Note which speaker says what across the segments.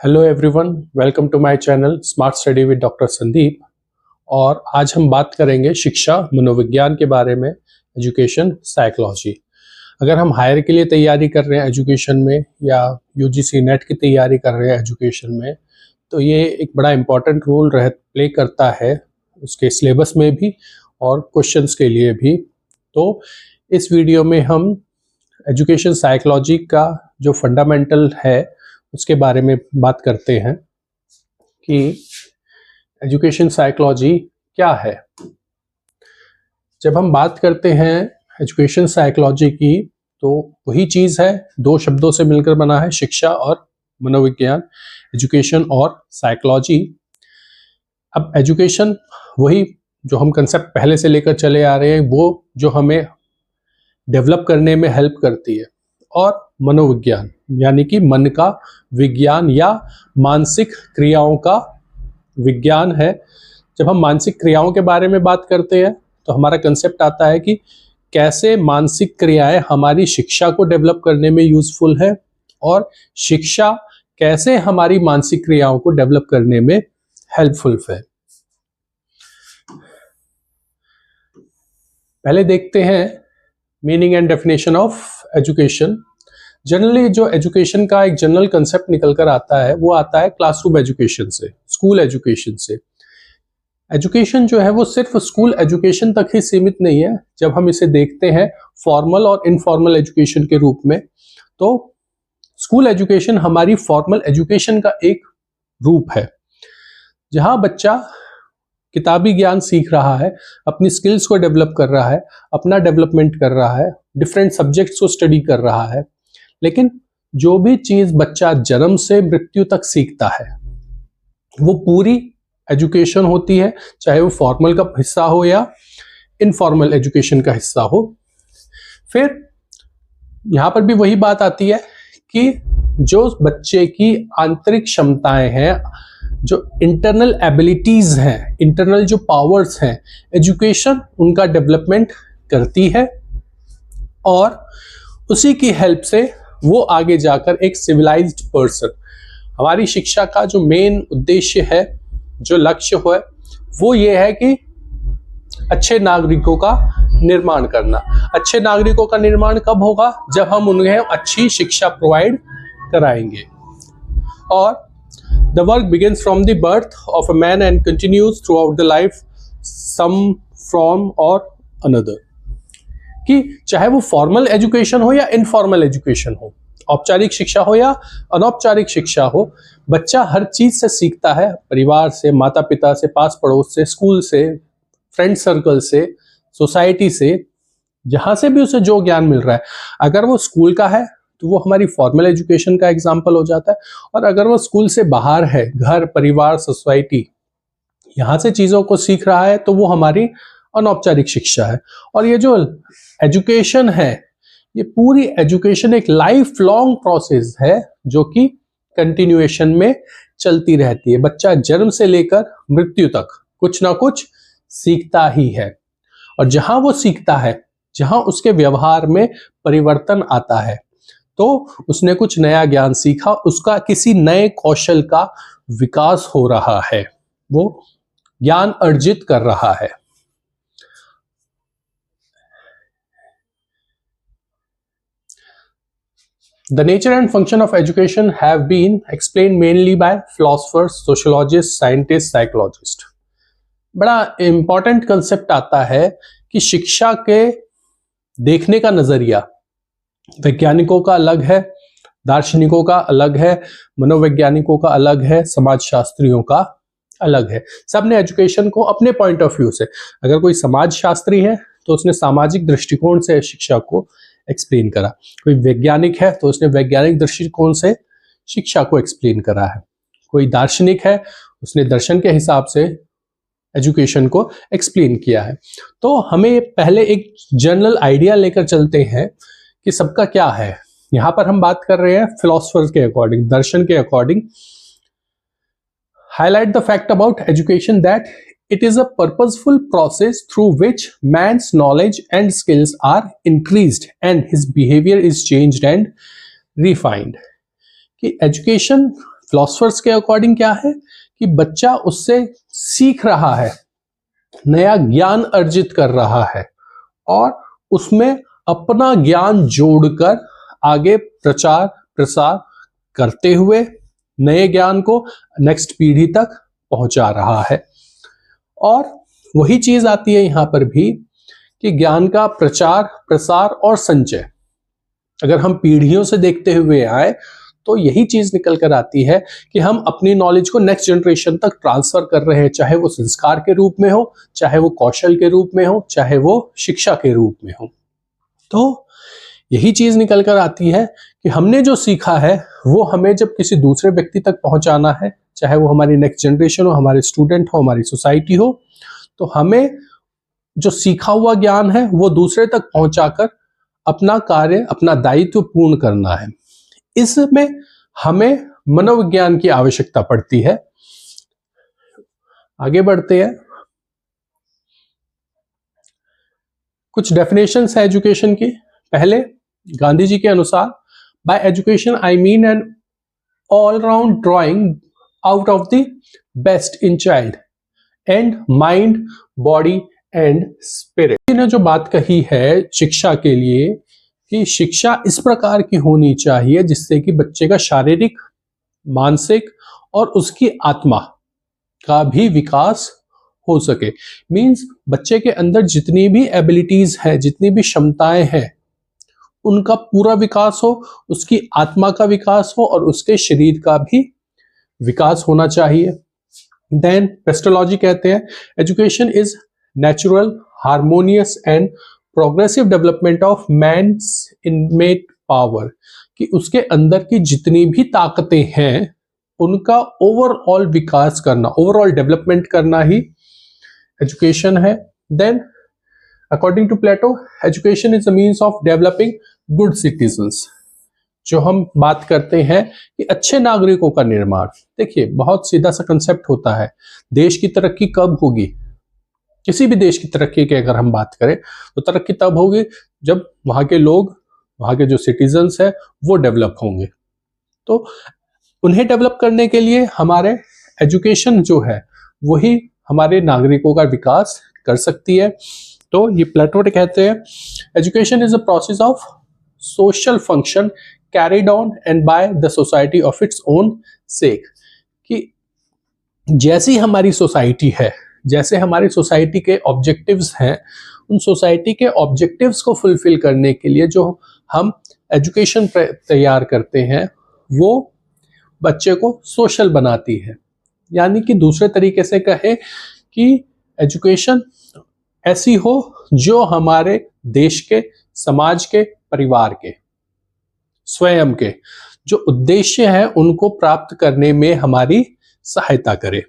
Speaker 1: Hello everyone, welcome to my channel smart study with doctor Sandeep. और आज हम बात करेंगे शिक्षा मनोविज्ञान के बारे में, एजुकेशन साइकोलॉजी। अगर हम हायर के लिए तैयारी कर रहे हैं एजुकेशन में या यूजीसी नेट की तैयारी कर रहे हैं एजुकेशन में, तो ये एक बड़ा इम्पॉर्टेंट रोल प्ले करता है उसके सिलेबस में भी और क्वेश्चंस के लिए भी। तो इस वीडियो में हम एजुकेशन साइकोलॉजी का जो फंडामेंटल है उसके बारे में बात करते हैं कि एजुकेशन साइकोलॉजी क्या है। जब हम बात करते हैं एजुकेशन साइकोलॉजी की, तो वही चीज़ है, दो शब्दों से मिलकर बना है, शिक्षा और मनोविज्ञान, एजुकेशन और साइकोलॉजी। अब एजुकेशन वही जो हम कंसेप्ट पहले से लेकर चले आ रहे हैं, वो जो हमें डेवलप करने में हेल्प करती है, और मनोविज्ञान यानी कि मन का विज्ञान या मानसिक क्रियाओं का विज्ञान है। जब हम मानसिक क्रियाओं के बारे में बात करते हैं तो हमारा कंसेप्ट आता है कि कैसे मानसिक क्रियाएं हमारी शिक्षा को डेवलप करने में यूजफुल है और शिक्षा कैसे हमारी मानसिक क्रियाओं को डेवलप करने में हेल्पफुल है। पहले देखते हैं meaning and definition of education. Generally जो एजुकेशन का एक जनरल कंसेप्ट निकल कर आता है वो आता है क्लासरूम एजुकेशन से, स्कूल एजुकेशन से। एजुकेशन जो है वो सिर्फ स्कूल एजुकेशन तक ही सीमित नहीं है। जब हम इसे देखते हैं फॉर्मल और इनफॉर्मल एजुकेशन के रूप में, तो स्कूल एजुकेशन हमारी फॉर्मल एजुकेशन का एक रूप है, जहां बच्चा किताबी ज्ञान सीख रहा है, अपनी स्किल्स को डेवलप कर रहा है, अपना डेवलपमेंट कर रहा है, डिफरेंट सब्जेक्ट्स को स्टडी कर रहा है। लेकिन जो भी चीज बच्चा जन्म से मृत्यु तक सीखता है वो पूरी एजुकेशन होती है, चाहे वो फॉर्मल का हिस्सा हो या इनफॉर्मल एजुकेशन का हिस्सा हो। फिर यहां पर भी वही बात आती है कि जो बच्चे की आंतरिक क्षमताएं हैं, जो इंटरनल एबिलिटीज हैं, इंटरनल जो पावर्स हैं, एजुकेशन उनका डेवलपमेंट करती है और उसी की हेल्प से वो आगे जाकर एक सिविलाइज्ड पर्सन, हमारी शिक्षा का जो मेन उद्देश्य है, जो लक्ष्य है, वो ये है कि अच्छे नागरिकों का निर्माण करना। अच्छे नागरिकों का निर्माण कब होगा? जब हम उन्हें अच्छी शिक्षा प्रोवाइड कराएंगे। और the work begins from the birth of a man and continues throughout the life some from और अनदर, कि चाहे वो फॉर्मल एजुकेशन हो या इनफॉर्मल एजुकेशन हो, औपचारिक शिक्षा हो या अनौपचारिक शिक्षा हो, बच्चा हर चीज से सीखता है, परिवार से, माता पिता से, पास पड़ोस से, स्कूल से, फ्रेंड सर्कल से, सोसाइटी से, जहां से भी उसे जो ज्ञान मिल रहा है। अगर वो स्कूल का है तो वो हमारी फॉर्मल एजुकेशन का एग्जाम्पल हो जाता है, और अगर वो स्कूल से बाहर है, घर, परिवार, सोसाइटी, यहां से चीजों को सीख रहा है, तो वो हमारी अनौपचारिक शिक्षा है। और ये जो एजुकेशन है, ये पूरी एजुकेशन एक लाइफ लॉन्ग प्रोसेस है जो कि कंटिन्यूएशन में चलती रहती है। बच्चा जन्म से लेकर मृत्यु तक कुछ ना कुछ सीखता ही है, और जहां वो सीखता है, जहां उसके व्यवहार में परिवर्तन आता है, तो उसने कुछ नया ज्ञान सीखा, उसका किसी नए कौशल का विकास हो रहा है, वो ज्ञान अर्जित कर रहा है। The nature and function of education have been explained mainly by philosophers, sociologists, scientists, psychologists. बड़ा इंपॉर्टेंट कंसेप्ट आता है कि शिक्षा के देखने का नजरिया वैज्ञानिकों का अलग है, दार्शनिकों का अलग है, मनोवैज्ञानिकों का अलग है, समाजशास्त्रियों का अलग है। सबने एजुकेशन को अपने पॉइंट ऑफ व्यू से, अगर कोई समाजशास्त्री है तो उसने सामाजिक दृष्टिकोण से शिक्षा को एक्सप्लेन करा, कोई वैज्ञानिक है तो उसने वैज्ञानिक दृष्टिकोण से शिक्षा को एक्सप्लेन करा है, कोई दार्शनिक है उसने दर्शन के हिसाब से एजुकेशन को एक्सप्लेन किया है। तो हमें पहले एक जनरल आइडिया लेकर चलते हैं कि सबका क्या है। यहां पर हम बात कर रहे हैं फिलोसफर्स के अकॉर्डिंग, दर्शन के according. Highlight the fact about education that it is a purposeful process through which man's knowledge and skills are increased and his behavior is changed and refined. कि एजुकेशन फिलोसफर्स के according क्या है कि बच्चा उससे सीख रहा है, नया ज्ञान अर्जित कर रहा है और उसमें अपना ज्ञान जोड़कर आगे प्रचार प्रसार करते हुए नए ज्ञान को नेक्स्ट पीढ़ी तक पहुंचा रहा है। और वही चीज आती है यहां पर भी कि ज्ञान का प्रचार प्रसार और संचय अगर हम पीढ़ियों से देखते हुए आए तो यही चीज निकल कर आती है कि हम अपनी नॉलेज को नेक्स्ट जनरेशन तक ट्रांसफर कर रहे हैं, चाहे वो संस्कार के रूप में हो, चाहे वो कौशल के रूप में हो, चाहे वो शिक्षा के रूप में हो। तो यही चीज निकल कर आती है कि हमने जो सीखा है वो हमें जब किसी दूसरे व्यक्ति तक पहुंचाना है, चाहे वो हमारी नेक्स्ट जनरेशन हो, हमारे स्टूडेंट हो, हमारी सोसाइटी हो, तो हमें जो सीखा हुआ ज्ञान है वो दूसरे तक पहुंचाकर अपना कार्य, अपना दायित्व पूर्ण करना है। इसमें हमें मनोविज्ञान की आवश्यकता पड़ती है। आगे बढ़ते हैं। कुछ डेफिनेशंस है एजुकेशन की। पहले गांधी जी के अनुसार by education I mean an all round drawing out of the best in child and mind, body and spirit. ने जो बात कही है शिक्षा के लिए कि शिक्षा इस प्रकार की होनी चाहिए जिससे कि बच्चे का शारीरिक, मानसिक और उसकी आत्मा का भी विकास हो सके। मींस बच्चे के अंदर जितनी भी एबिलिटीज है, जितनी भी क्षमताएं हैं, उनका पूरा विकास हो, उसकी आत्मा का विकास हो और उसके शरीर का भी विकास होना चाहिए। देन पेस्टोलॉजी कहते हैं education is natural, harmonious and progressive development of man's innate power, कि उसके अंदर की जितनी भी ताकतें हैं उनका ओवरऑल विकास करना, ओवरऑल डेवलपमेंट करना ही एजुकेशन है। Then according to Plato education is a means of developing good citizens. जो हम बात करते हैं कि अच्छे नागरिकों का निर्माण, देखिए बहुत सीधा सा कंसेप्ट होता है। देश की तरक्की कब होगी? किसी भी देश की तरक्की की अगर हम बात करें तो तरक्की तब होगी जब वहां के लोग, वहां के जो सिटीजन्स है वो डेवलप होंगे। तो उन्हें डेवलप करने के लिए हमारे एजुकेशन जो है वही हमारे नागरिकों का विकास कर सकती है। तो ये प्लेटो कहते हैं education is a process of social function carried on and by the society of its own सेक, कि जैसी हमारी सोसाइटी है, जैसे हमारी सोसाइटी के ऑब्जेक्टिव्स हैं, उन सोसाइटी के ऑब्जेक्टिव्स को फुलफिल करने के लिए जो हम एजुकेशन तैयार करते हैं वो बच्चे को सोशल बनाती है। यानी कि दूसरे तरीके से कहे कि एजुकेशन ऐसी हो जो हमारे देश के, समाज के, परिवार के, स्वयं के जो उद्देश्य है उनको प्राप्त करने में हमारी सहायता करे।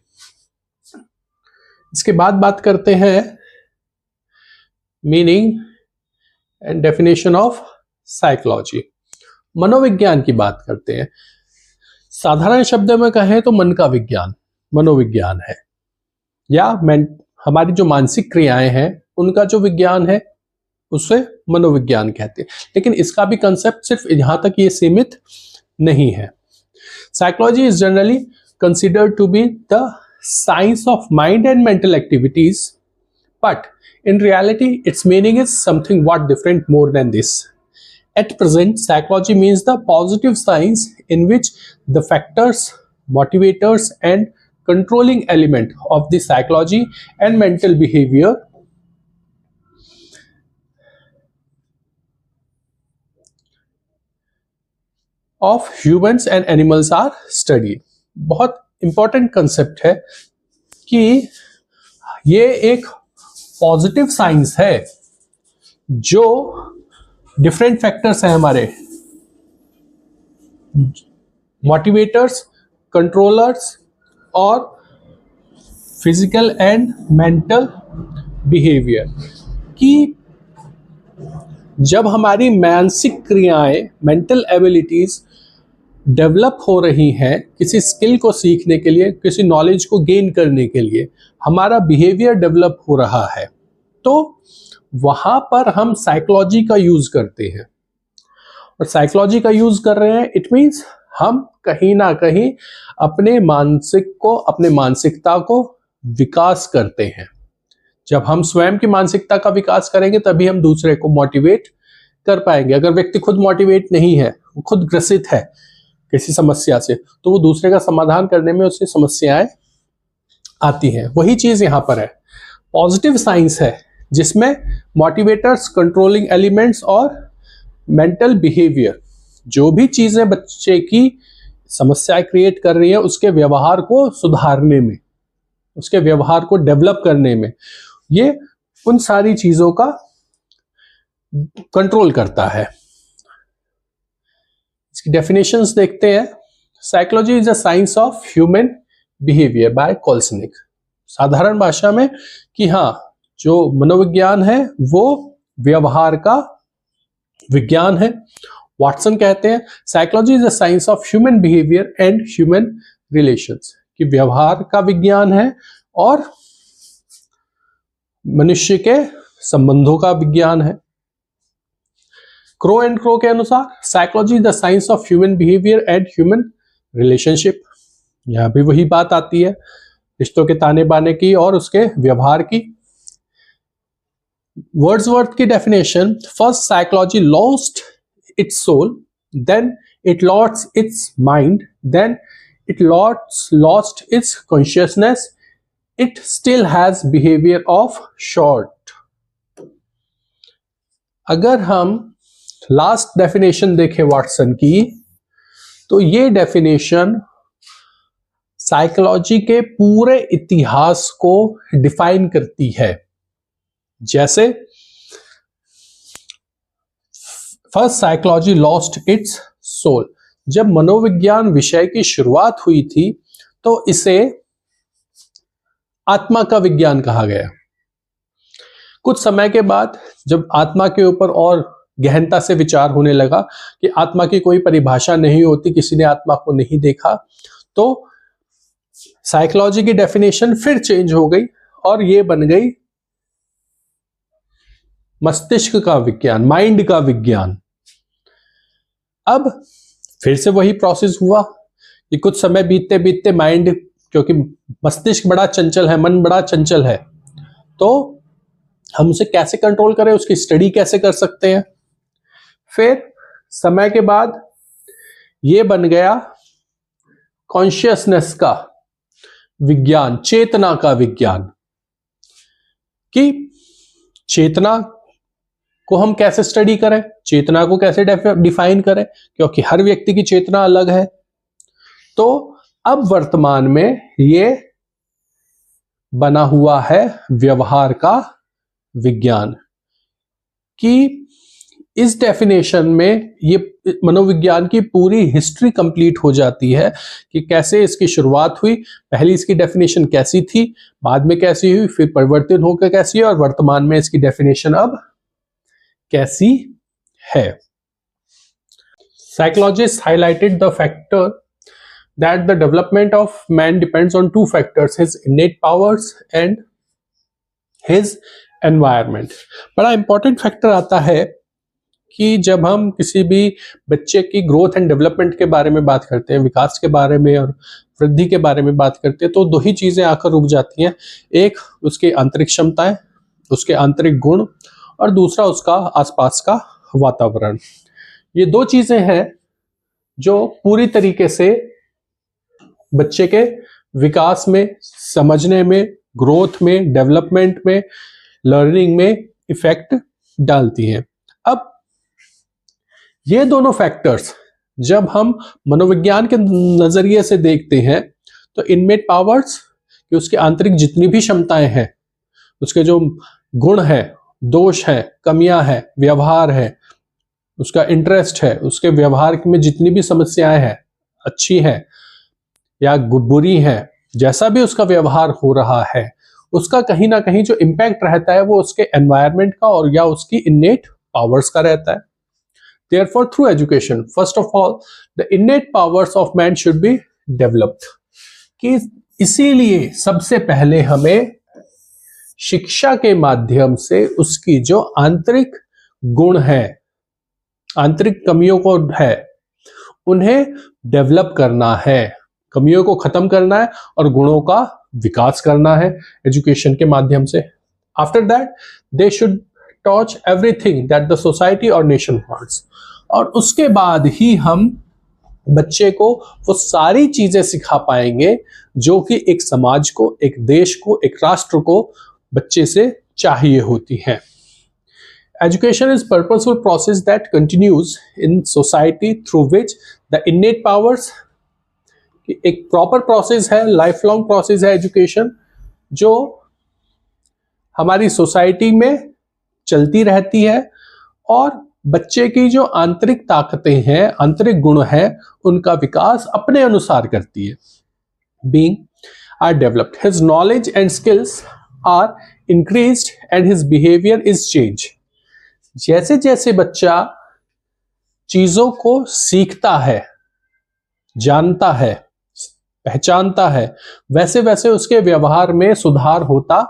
Speaker 1: इसके बाद बात करते हैं meaning and definition of psychology. मनोविज्ञान की बात करते हैं। साधारण शब्दों में कहें तो मन का विज्ञान मनोविज्ञान है, या हमारी जो मानसिक क्रियाएं हैं उनका जो विज्ञान है उसे मनोविज्ञान कहते हैं। लेकिन इसका भी कंसेप्ट सिर्फ यहां तक ये सीमित नहीं है। Psychology is generally considered to be the science of mind and mental activities, but in reality its meaning is something what different more than this. At present psychology means the positive science in which the factors, motivators and controlling element of the psychology and mental behavior of humans and animals are studied. बहुत important concept है कि ये एक positive science है जो different factors हैं हमारे, motivators, controllers और फिजिकल एंड मेंटल बिहेवियर, कि जब हमारी मानसिक क्रियाएं, मेंटल एबिलिटीज डेवलप हो रही हैं किसी स्किल को सीखने के लिए, किसी नॉलेज को गेन करने के लिए, हमारा बिहेवियर डेवलप हो रहा है, तो वहां पर हम साइकोलॉजी का यूज करते हैं। और साइकोलॉजी का यूज कर रहे हैं इट मींस हम कहीं ना कहीं अपने मानसिकता को विकास करते हैं। जब हम स्वयं की मानसिकता का विकास करेंगे तभी हम दूसरे को मोटिवेट कर पाएंगे। अगर व्यक्ति खुद मोटिवेट नहीं है, वो खुद ग्रसित है किसी समस्या से, तो वो दूसरे का समाधान करने में उससे समस्याएं आती हैं। वही चीज यहां पर है। पॉजिटिव साइंस है जिसमें मोटिवेटर्स, कंट्रोलिंग एलिमेंट्स और मेंटल बिहेवियर, जो भी चीजें बच्चे की समस्याएं क्रिएट कर रही है उसके व्यवहार को सुधारने में, उसके व्यवहार को डेवलप करने में, ये उन सारी चीजों का कंट्रोल करता है। इसकी डेफिनेशंस देखते हैं। Psychology is a science of human behaviour by Kolesnik. साधारण भाषा में कि हाँ, जो मनोविज्ञान है वो व्यवहार का विज्ञान है। वाटसन कहते हैं psychology is a science of human behaviour and human relations, कि व्यवहार का विज्ञान है और मनुष्य के संबंधों का विज्ञान है। क्रो एंड क्रो के अनुसार psychology is the science of human behaviour and human relationship. यहां भी वही बात आती है, रिश्तों के ताने बाने की और उसके व्यवहार की। वर्ड्सवर्थ की definition, first psychology lost its soul, then it lost its mind, then it lost its consciousness, it still has behavior of short। अगर हम लास्ट डेफिनेशन देखें वाटसन की, तो ये डेफिनेशन साइकोलॉजी के पूरे इतिहास को डिफाइन करती है। जैसे first psychology lost its soul, जब मनोविज्ञान विषय की शुरुआत हुई थी तो इसे आत्मा का विज्ञान कहा गया। कुछ समय के बाद जब आत्मा के ऊपर और गहनता से विचार होने लगा कि आत्मा की कोई परिभाषा नहीं होती, किसी ने आत्मा को नहीं देखा, तो साइकोलॉजी की डेफिनेशन फिर चेंज हो गई और ये बन गई मस्तिष्क का विज्ञान, माइंड का विज्ञान। अब फिर से वही प्रोसेस हुआ कि कुछ समय बीतते बीतते माइंड, क्योंकि मस्तिष्क बड़ा चंचल है, मन बड़ा चंचल है, तो हम उसे कैसे कंट्रोल करें, उसकी स्टडी कैसे कर सकते हैं। फिर समय के बाद ये बन गया कॉन्शियसनेस का विज्ञान, चेतना का विज्ञान, कि चेतना को हम कैसे स्टडी करें, चेतना को कैसे डिफाइन करें, क्योंकि हर व्यक्ति की चेतना अलग है। तो अब वर्तमान में ये बना हुआ है व्यवहार का विज्ञान, कि इस डेफिनेशन में ये मनोविज्ञान की पूरी हिस्ट्री कंप्लीट हो जाती है कि कैसे इसकी शुरुआत हुई, पहली इसकी डेफिनेशन कैसी थी, बाद में कैसी हुई, फिर परिवर्तित होकर कैसी है और वर्तमान में इसकी डेफिनेशन अब कैसी है। Psychologists highlighted the factor that the development of man depends on two factors, his innate powers and his environment। बड़ा इंपॉर्टेंट फैक्टर आता है कि जब हम किसी भी बच्चे की ग्रोथ एंड डेवलपमेंट के बारे में बात करते हैं, विकास के बारे में और वृद्धि के बारे में बात करते हैं, तो दो ही चीजें आकर रुक जाती हैं। एक उसकी आंतरिक क्षमताएं, उसके आंतरिक गुण, और दूसरा उसका आसपास का वातावरण। ये दो चीजें हैं जो पूरी तरीके से बच्चे के विकास में, समझने में, ग्रोथ में, डेवलपमेंट में, लर्निंग में इफेक्ट डालती हैं। अब ये दोनों फैक्टर्स जब हम मनोविज्ञान के नजरिए से देखते हैं तो इनमेट पावर्स, कि उसके आंतरिक जितनी भी क्षमताएं हैं, उसके जो गुण हैं, दोष है, कमियां हैं, व्यवहार है, उसका इंटरेस्ट है, उसके व्यवहार में जितनी भी समस्याएं हैं, अच्छी हैं या बुरी हैं, जैसा भी उसका व्यवहार हो रहा है, उसका कहीं ना कहीं जो इम्पैक्ट रहता है वो उसके एनवायरनमेंट का और या उसकी इनेट पावर्स का रहता है। Therefore, through education, first of all, the innate powers of man should be developed। कि इसीलिए सबसे पहले हमें शिक्षा के माध्यम से उसकी जो आंतरिक गुण है, आंतरिक कमियों को है, उन्हें डेवलप करना है, कमियों को खत्म करना है और गुणों का विकास करना है एजुकेशन के माध्यम से। After that they should टॉच everything that the society और नेशन वांट्स, और उसके बाद ही हम बच्चे को वो सारी चीजें सिखा पाएंगे जो कि एक समाज को, एक देश को, एक राष्ट्र को बच्चे से चाहिए होती हैं। Education is purposeful process that continues in society through which the innate powers, एक प्रॉपर प्रोसेस है, लाइफ लॉन्ग प्रोसेस है एजुकेशन, जो हमारी सोसाइटी में चलती रहती है और बच्चे की जो आंतरिक ताकतें हैं, आंतरिक गुण हैं, उनका विकास अपने अनुसार करती है। Being are developed, his knowledge and skills are increased and his behavior is changed. जैसे जैसे बच्चा चीजों को सीखता है, जानता है, पहचानता है, वैसे वैसे उसके व्यवहार में सुधार होता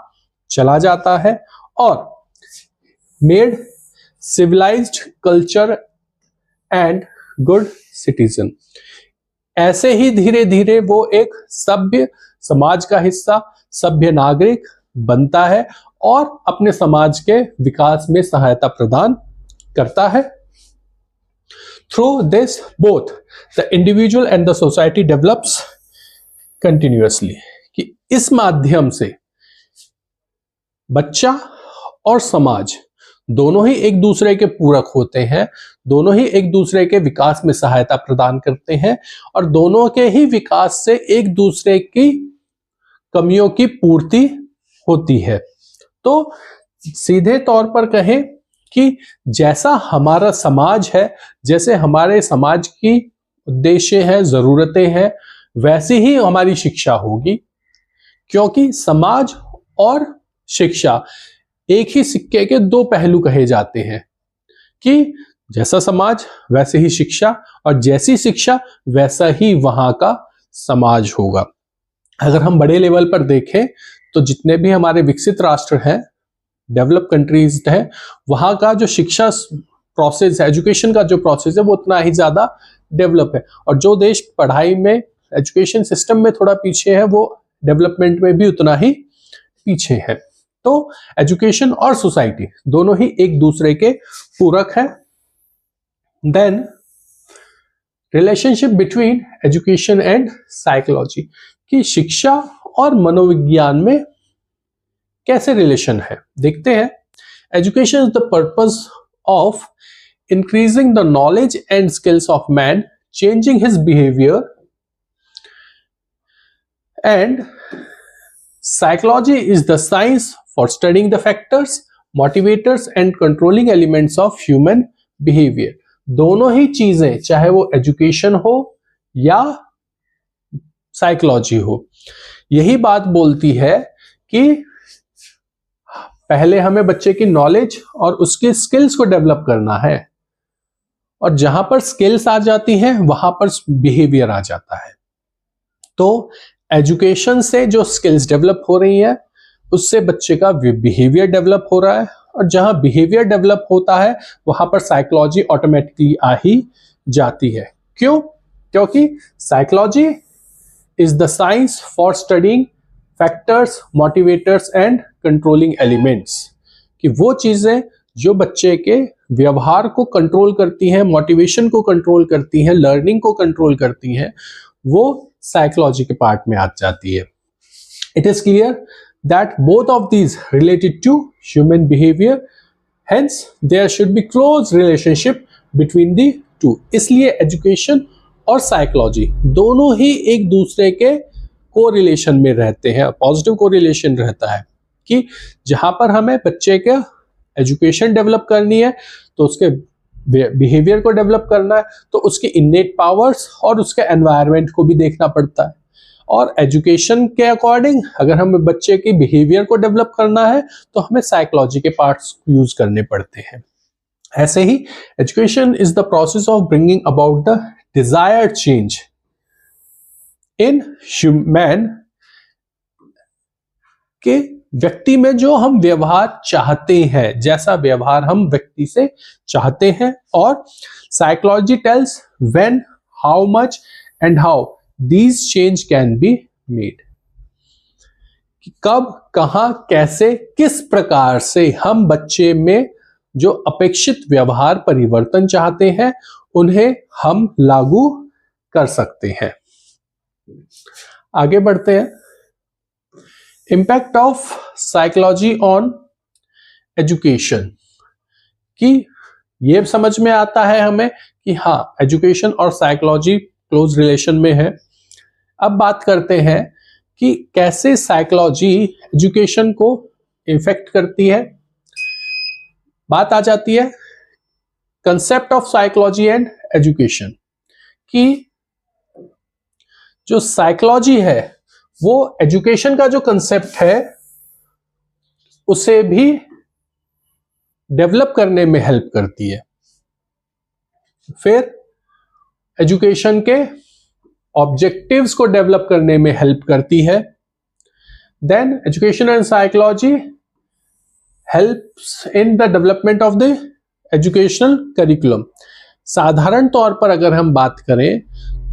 Speaker 1: चला जाता है और made civilised culture and good citizen, ऐसे ही धीरे धीरे वो एक सभ्य समाज का हिस्सा, सभ्य नागरिक बनता है और अपने समाज के विकास में सहायता प्रदान करता है। Through this both the individual and the society develops continuously, कि इस माध्यम से बच्चा और समाज दोनों ही एक दूसरे के पूरक होते हैं, दोनों ही एक दूसरे के विकास में सहायता प्रदान करते हैं और दोनों के ही विकास से एक दूसरे की कमियों की पूर्ति होती है। तो सीधे तौर पर कहें कि जैसा हमारा समाज है, जैसे हमारे समाज की उद्देश्य है, जरूरतें हैं, वैसी ही हमारी शिक्षा होगी, क्योंकि समाज और शिक्षा एक ही सिक्के के दो पहलू कहे जाते हैं कि जैसा समाज वैसे ही शिक्षा और जैसी शिक्षा वैसा ही वहां का समाज होगा। अगर हम बड़े लेवल पर देखें तो जितने भी हमारे विकसित राष्ट्र हैं, डेवलप कंट्रीज हैं, वहां का जो शिक्षा प्रोसेस है, एजुकेशन का जो प्रोसेस है, वो उतना ही ज्यादा डेवलप है, और जो देश पढ़ाई में, एजुकेशन सिस्टम में थोड़ा पीछे है, वो डेवलपमेंट में भी उतना ही पीछे है। तो एजुकेशन और सोसाइटी दोनों ही एक दूसरे के पूरक है। Then relationship between education and psychology, कि शिक्षा और मनोविज्ञान में कैसे रिलेशन है, देखते हैं। Education is the purpose of increasing the knowledge and skills of man, changing his behaviour, and psychology is the science for studying the factors, motivators and controlling elements of human behaviour. दोनों ही चीजें, चाहे वो education हो या psychology हो, यही बात बोलती है कि पहले हमें बच्चे की नॉलेज और उसके स्किल्स को डेवलप करना है, और जहां पर स्किल्स आ जाती हैं वहां पर बिहेवियर आ जाता है। तो एजुकेशन से जो स्किल्स डेवलप हो रही हैं, उससे बच्चे का बिहेवियर डेवलप हो रहा है, और जहां बिहेवियर डेवलप होता है वहां पर साइकोलॉजी ऑटोमेटिकली आ ही जाती है। क्यों? क्योंकि psychology is the science for studying factors, motivators and controlling elements, कि वो चीजें जो बच्चे के व्यवहार को कंट्रोल करती हैं, मोटिवेशन को कंट्रोल करती हैं, लर्निंग को कंट्रोल करती हैं, वो साइकोलॉजी के पार्ट में आ जाती है। It is clear that both of these related to human behaviour, hence there should be close relationship between the two. इसलिए एजुकेशन और साइकोलॉजी दोनों ही एक दूसरे के कोरिलेशन में रहते हैं, पॉजिटिव कोरिलेशन रहता है, कि जहां पर हमें बच्चे के एजुकेशन डेवलप करनी है तो उसके बिहेवियर को डेवलप करना है, तो उसके इन्नेट पावर्स और उसके एनवायरनमेंट को भी देखना पड़ता है, और एजुकेशन के अकॉर्डिंग अगर हमें बच्चे की बिहेवियर को डेवलप करना है तो हमें साइकोलॉजी के पार्ट्स यूज करने पड़ते हैं। ऐसे ही education is the process of bringing about the desired change in human, के व्यक्ति में जो हम व्यवहार चाहते हैं, जैसा व्यवहार हम व्यक्ति से चाहते हैं, और psychology tells when, how much and how these change can be made. कब, कहां, कैसे, किस प्रकार से हम बच्चे में जो अपेक्षित व्यवहार परिवर्तन चाहते हैं उन्हें हम लागू कर सकते हैं। आगे बढ़ते हैं। Impact of psychology on education, कि ये समझ में आता है हमें कि हाँ, एजुकेशन और साइकोलॉजी क्लोज रिलेशन में है। अब बात करते हैं कि कैसे साइकोलॉजी एजुकेशन को इफेक्ट करती है। बात आ जाती है concept of psychology and education, कि जो साइकोलॉजी है वो एजुकेशन का जो कंसेप्ट है उसे भी डेवलप करने में हेल्प करती है। फिर एजुकेशन के ऑब्जेक्टिव्स को डेवलप करने में हेल्प करती है। Then education and psychology helps in the development of the educational curriculum. साधारण तौर पर अगर हम बात करें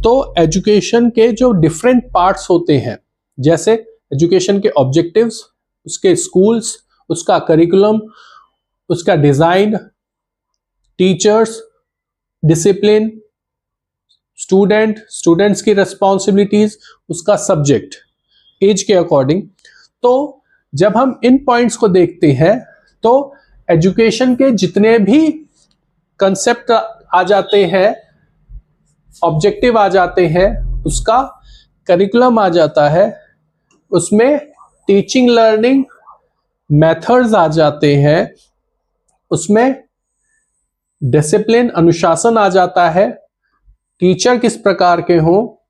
Speaker 1: तो एजुकेशन के जो डिफरेंट पार्ट्स होते हैं, जैसे एजुकेशन के ऑब्जेक्टिव्स, उसके स्कूल्स, उसका करिकुलम, उसका डिजाइन, टीचर्स, डिसिप्लिन, स्टूडेंट्स की रिस्पॉन्सिबिलिटीज, उसका सब्जेक्ट एज के अकॉर्डिंग। तो जब हम इन पॉइंट्स को देखते हैं तो एजुकेशन के जितने भी कंसेप्ट आ जाते हैं, ऑब्जेक्टिव आ जाते हैं, उसका करिकुलम आ जाता है, उसमें टीचिंग लर्निंग मेथड्स आ जाते हैं, उसमें डिसिप्लिन अनुशासन आ जाता है, टीचर किस प्रकार के हो,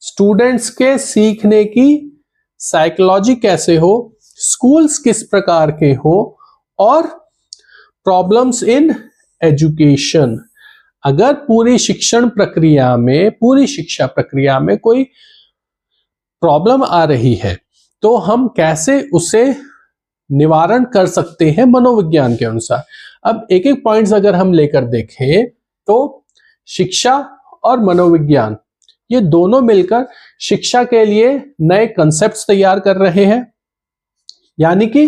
Speaker 1: स्टूडेंट्स के सीखने की साइकोलॉजी कैसे हो, स्कूल्स किस प्रकार के हो, और प्रॉब्लम्स इन एजुकेशन। अगर पूरी शिक्षण प्रक्रिया में, पूरी शिक्षा प्रक्रिया में कोई प्रॉब्लम आ रही है तो हम कैसे उसे निवारण कर सकते हैं मनोविज्ञान के अनुसार। अब एक एक पॉइंट्स अगर हम लेकर देखें तो शिक्षा और मनोविज्ञान ये दोनों मिलकर शिक्षा के लिए नए कंसेप्ट्स तैयार कर रहे हैं। यानी कि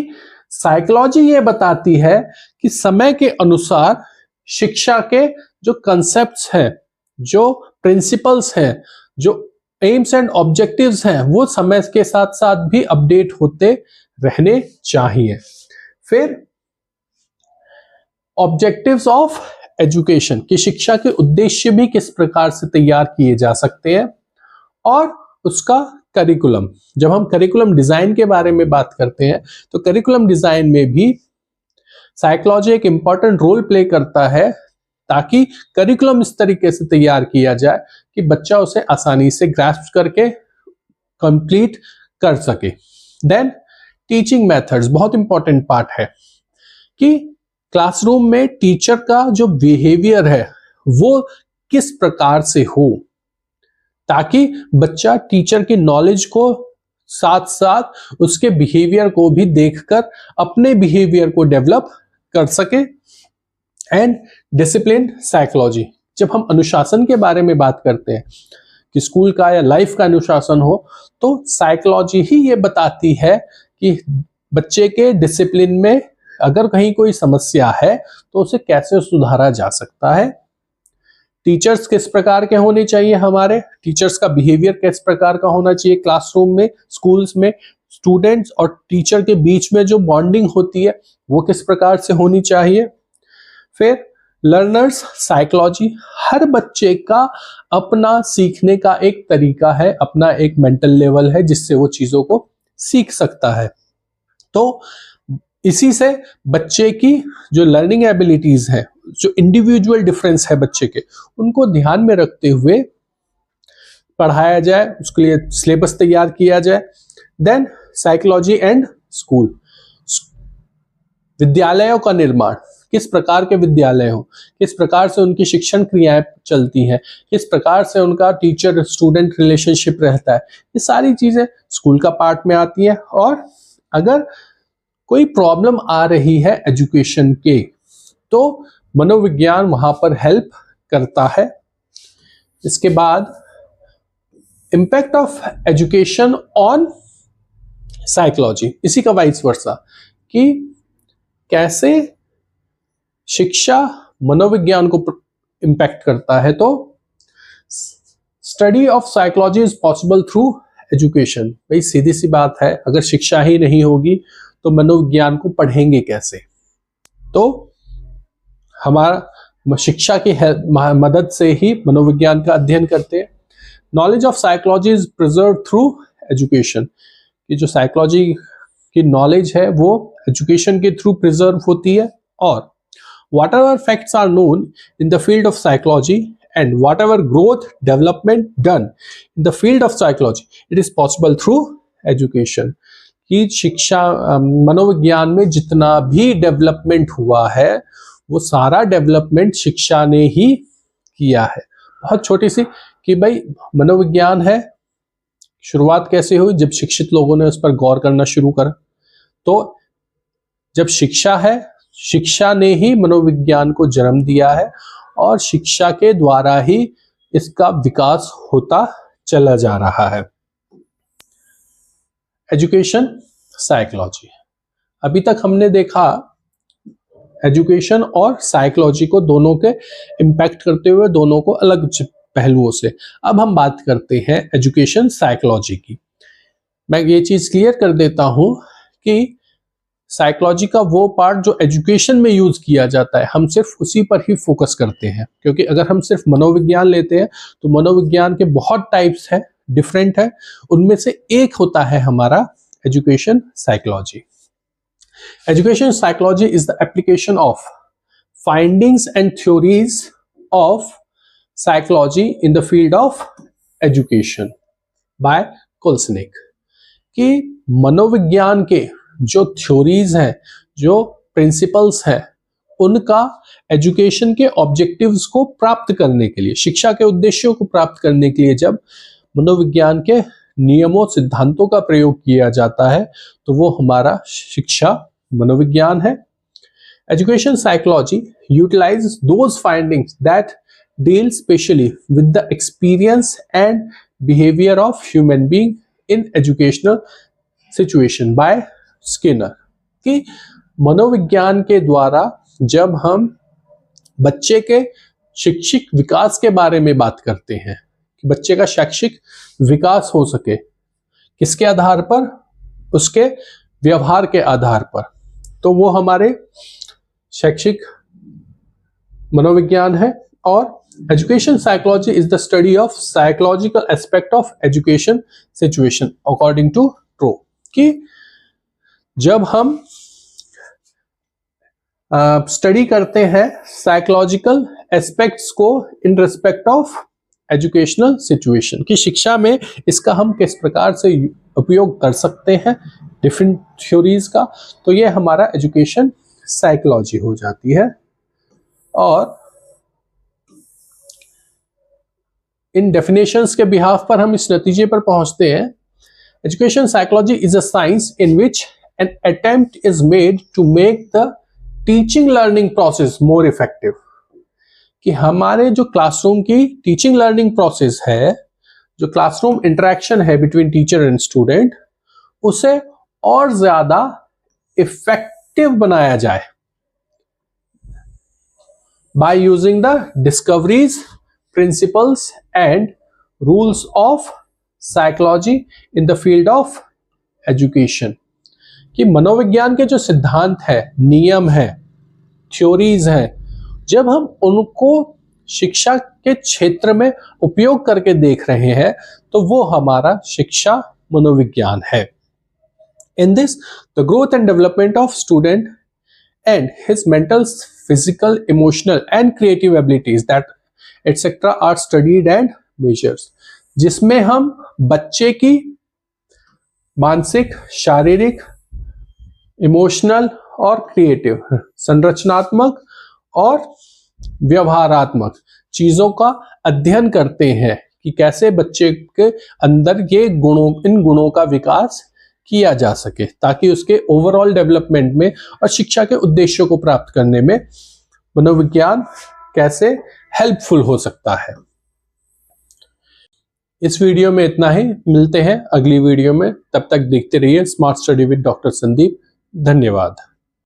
Speaker 1: साइकोलॉजी ये बताती है कि समय के अनुसार शिक्षा के जो कंसेप्ट्स हैं, जो प्रिंसिपल्स हैं, जो एम्स एंड ऑब्जेक्टिव्स हैं, वो समय के साथ साथ भी अपडेट होते रहने चाहिए। फिर ऑब्जेक्टिव्स ऑफ एजुकेशन, कि शिक्षा के उद्देश्य भी किस प्रकार से तैयार किए जा सकते हैं, और उसका करिकुलम। जब हम करिकुलम डिजाइन के बारे में बात करते हैं तो करिकुलम डिजाइन में भी साइकोलॉजी एक इंपॉर्टेंट रोल प्ले करता है, ताकि करिकुलम इस तरीके से तैयार किया जाए कि बच्चा उसे आसानी से ग्रास्प करके कंप्लीट कर सके। देन टीचिंग मेथड्स बहुत इंपॉर्टेंट पार्ट है, कि क्लासरूम में टीचर का जो बिहेवियर है वो किस प्रकार से हो, ताकि बच्चा टीचर की नॉलेज को साथ साथ उसके बिहेवियर को भी देखकर अपने बिहेवियर को डेवलप कर सके। एंड डिसिप्लिन साइकोलॉजी, जब हम अनुशासन के बारे में बात करते हैं कि स्कूल का या लाइफ का अनुशासन हो, तो साइकोलॉजी ही ये बताती है कि बच्चे के डिसिप्लिन में अगर कहीं कोई समस्या है तो उसे कैसे सुधारा जा सकता है। टीचर्स किस प्रकार के होने चाहिए, हमारे टीचर्स का बिहेवियर किस प्रकार का होना चाहिए क्लासरूम में, स्कूल्स में, स्टूडेंट्स और टीचर के बीच में जो बॉन्डिंग होती है वो किस प्रकार से होनी चाहिए। फिर लर्नर्स साइकोलॉजी, हर बच्चे का अपना सीखने का एक तरीका है, अपना एक मेंटल लेवल है जिससे वो चीजों को सीख सकता है। तो इसी से बच्चे की जो लर्निंग एबिलिटीज है, जो इंडिविजुअल डिफरेंस है बच्चे के, उनको ध्यान में रखते हुए पढ़ाया जाए, उसके लिए सिलेबस तैयार किया जाए। देन साइकोलॉजी एंड स्कूल, विद्यालयों का निर्माण, किस प्रकार के विद्यालय हो, किस प्रकार से उनकी शिक्षण क्रियाएं चलती हैं, किस प्रकार से उनका टीचर स्टूडेंट रिलेशनशिप रहता है, ये सारी चीजें स्कूल का पार्ट में आती है। और अगर कोई प्रॉब्लम आ रही है एजुकेशन के, तो मनोविज्ञान वहां पर हेल्प करता है। इसके बाद impact of education on psychology, इसी का वाइस वर्सा, कि कैसे शिक्षा मनोविज्ञान को इम्पैक्ट करता है। तो study of psychology is possible through education. भाई सीधी सी बात है, अगर शिक्षा ही नहीं होगी तो मनोविज्ञान को पढ़ेंगे कैसे। तो हमारा शिक्षा की मदद से ही मनोविज्ञान का अध्ययन करते हैं। Knowledge of psychology is preserve through education, कि जो साइकोलॉजी की नॉलेज है वो एजुकेशन के थ्रू प्रिजर्व होती है। और whatever facts are known in the field of psychology and whatever growth development done in the field of psychology, it is possible through education। कि शिक्षा मनोविज्ञान में जितना भी डेवलपमेंट हुआ है वो सारा डेवलपमेंट शिक्षा ने ही किया है। बहुत छोटी सी कि भाई मनोविज्ञान है, शुरुआत कैसे हुई, जब शिक्षित लोगों ने उस पर गौर करना शुरू करा। तो जब शिक्षा है, शिक्षा ने ही मनोविज्ञान को जन्म दिया है और शिक्षा के द्वारा ही इसका विकास होता चला जा रहा है। एजुकेशन साइकोलॉजी, अभी तक हमने देखा एजुकेशन और साइकोलॉजी को दोनों के इम्पैक्ट करते हुए, दोनों को अलग पहलुओं से। अब हम बात करते हैं एजुकेशन साइकोलॉजी की। मैं ये चीज क्लियर कर देता हूं कि साइकोलॉजी का वो पार्ट जो एजुकेशन में यूज किया जाता है, हम सिर्फ उसी पर ही फोकस करते हैं। क्योंकि अगर हम सिर्फ मनोविज्ञान लेते हैं तो मनोविज्ञान के बहुत टाइप्स है, डिफरेंट है, उनमें से एक होता है हमारा education psychology. Education psychology is the application of findings and theories of psychology in the field of education by Kolesnik. कि मनोविज्ञान के जो थ्योरीज हैं, जो प्रिंसिपल्स हैं, उनका एजुकेशन के ऑब्जेक्टिव्स को प्राप्त करने के लिए, शिक्षा के उद्देश्यों को प्राप्त करने के लिए जब मनोविज्ञान के नियमों सिद्धांतों का प्रयोग किया जाता है तो वो हमारा शिक्षा मनोविज्ञान है। Education psychology utilise those findings that deal specially with the experience and behaviour of human being in educational situation by Skinner. कि मनोविज्ञान के द्वारा जब हम बच्चे के शैक्षिक विकास के बारे में बात करते हैं कि बच्चे का शैक्षिक विकास हो सके, किसके आधार पर, उसके व्यवहार के आधार पर, तो वो हमारे शैक्षिक मनोविज्ञान है। और education psychology is the study of psychological aspect of education situation according to Trow. कि जब हम स्टडी करते हैं साइकोलॉजिकल एस्पेक्ट्स को in respect of educational situation, कि शिक्षा में इसका हम किस प्रकार से उपयोग कर सकते हैं डिफरेंट थ्योरीज का, तो ये हमारा एजुकेशन साइकोलॉजी हो जाती है। और इन डेफिनेशंस के बिहाफ पर हम इस नतीजे पर पहुंचते हैं, education psychology is a science in which an attempt is made to make the teaching learning process more effective। कि हमारे जो क्लासरूम की टीचिंग लर्निंग प्रोसेस है, जो क्लासरूम इंटरेक्शन है बिटवीन टीचर एंड स्टूडेंट, उसे और ज्यादा इफेक्टिव बनाया जाए by using the discoveries, principles and rules of psychology in the field of education. कि मनोविज्ञान के जो सिद्धांत है, नियम है, थ्योरीज हैं, जब हम उनको शिक्षा के क्षेत्र में उपयोग करके देख रहे हैं तो वो हमारा शिक्षा मनोविज्ञान है। In this the growth and development of student and his mental, physical, emotional and creative abilities that etcetera are studied and measured. जिसमें हम बच्चे की मानसिक, शारीरिक, इमोशनल और क्रिएटिव, संरचनात्मक और व्यवहारात्मक चीजों का अध्ययन करते हैं कि कैसे बच्चे के अंदर इन गुणों का विकास किया जा सके, ताकि उसके ओवरऑल डेवलपमेंट में और शिक्षा के उद्देश्यों को प्राप्त करने में मनोविज्ञान कैसे हेल्पफुल हो सकता है। इस वीडियो में इतना ही, मिलते हैं अगली वीडियो में, तब तक देखते रहिए smart study with doctor Sandeep. धन्यवाद।